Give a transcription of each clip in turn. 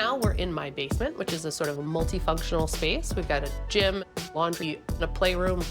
now we're in my basement, which is a sort of a multifunctional space. We've got a gym, laundry, and a playroom.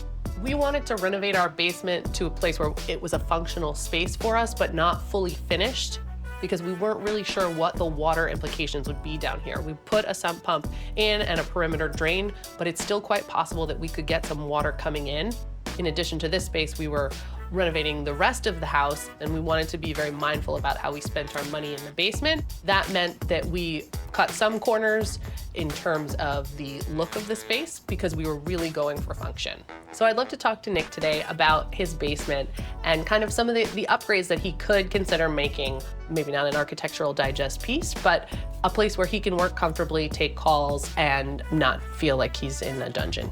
We wanted to renovate our basement to a place where it was a functional space for us, but not fully finished, because we weren't really sure what the water implications would be down here. We put a sump pump in and a perimeter drain, but it's still quite possible that we could get some water coming in. In addition to this space, we were renovating the rest of the house, and we wanted to be very mindful about how we spent our money in the basement. That meant that we cut some corners in terms of the look of the space because we were really going for function. So I'd love to talk to Nick today about his basement and kind of some of the upgrades that he could consider making, maybe not an Architectural Digest piece, but a place where he can work comfortably, take calls, and not feel like he's in a dungeon.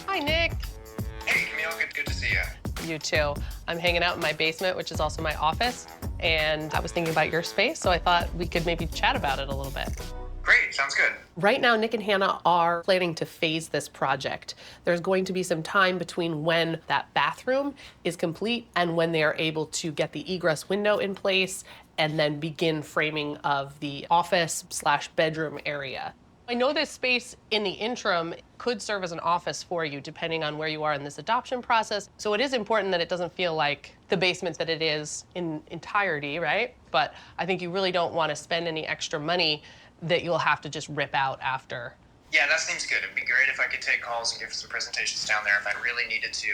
Hi, Nick. Hey, Camille, good to see you. You too. I'm hanging out in my basement, which is also my office, and I was thinking about your space, so I thought we could maybe chat about it a little bit. Great, sounds good. Right now, Nick and Hannah are planning to phase this project. There's going to be some time between when that bathroom is complete and when they are able to get the egress window in place and then begin framing of the office/bedroom area. I know this space in the interim could serve as an office for you depending on where you are in this adoption process. So it is important that it doesn't feel like the basement that it is in entirety, right? But I think you really don't want to spend any extra money that you'll have to just rip out after. Yeah, that seems good. It'd be great if I could take calls and give some presentations down there if I really needed to,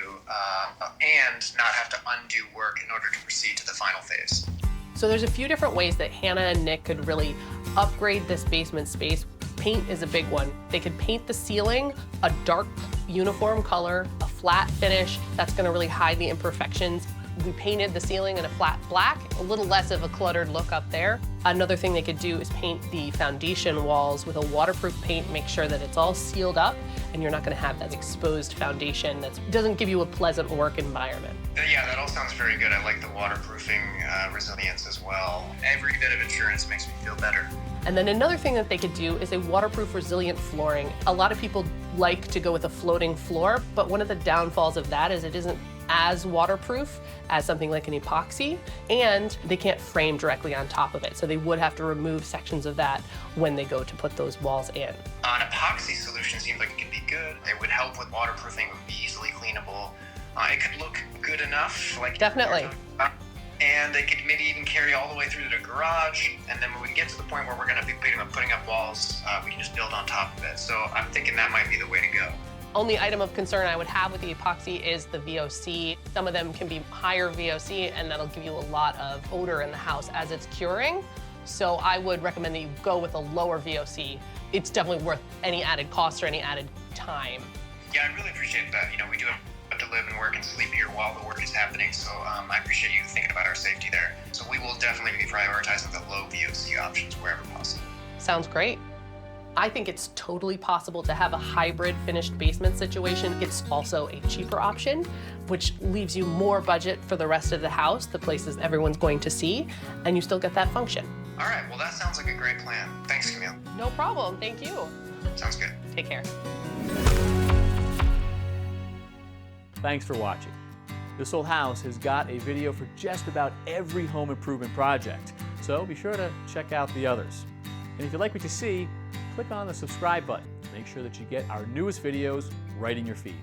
and not have to undo work in order to proceed to the final phase. So there's a few different ways that Hannah and Nick could really upgrade this basement space. Paint is a big one. They could paint the ceiling a dark uniform color, a flat finish. That's gonna really hide the imperfections. We painted the ceiling in a flat black, a little less of a cluttered look up there. Another thing they could do is paint the foundation walls with a waterproof paint, make sure that it's all sealed up and you're not gonna have that exposed foundation that doesn't give you a pleasant work environment. Yeah, that all sounds very good. I like the waterproofing resilience as well. Every bit of insurance makes me feel better. And then another thing that they could do is a waterproof resilient flooring. A lot of people like to go with a floating floor, but one of the downfalls of that is it isn't as waterproof as something like an epoxy, and they can't frame directly on top of it. So they would have to remove sections of that when they go to put those walls in. An epoxy solution seems like it could be good. It would help with waterproofing, it would be easily cleanable. It could look good enough. Definitely. And they could maybe even carry all the way through to the garage. And then when we get to the point where we're gonna be putting up walls, we can just build on top of it. So I'm thinking that might be the way to go. Only item of concern I would have with the epoxy is the VOC. Some of them can be higher VOC, and that'll give you a lot of odor in the house as it's curing. So I would recommend that you go with a lower VOC. It's definitely worth any added cost or any added time. Yeah, I really appreciate that. You know, we do have to live and work and sleep here while the work is happening, so I appreciate you thinking about our safety there. So we will definitely be prioritizing the low VOC options wherever possible. Sounds great. I think it's totally possible to have a hybrid finished basement situation. It's also a cheaper option, which leaves you more budget for the rest of the house, the places everyone's going to see, and you still get that function. All right, well, that sounds like a great plan. Thanks, Camille. No problem, thank you. Sounds good. Take care. Thanks for watching. This Old House has got a video for just about every home improvement project, so be sure to check out the others. And if you like what you see, click on the subscribe button to make sure that you get our newest videos right in your feed.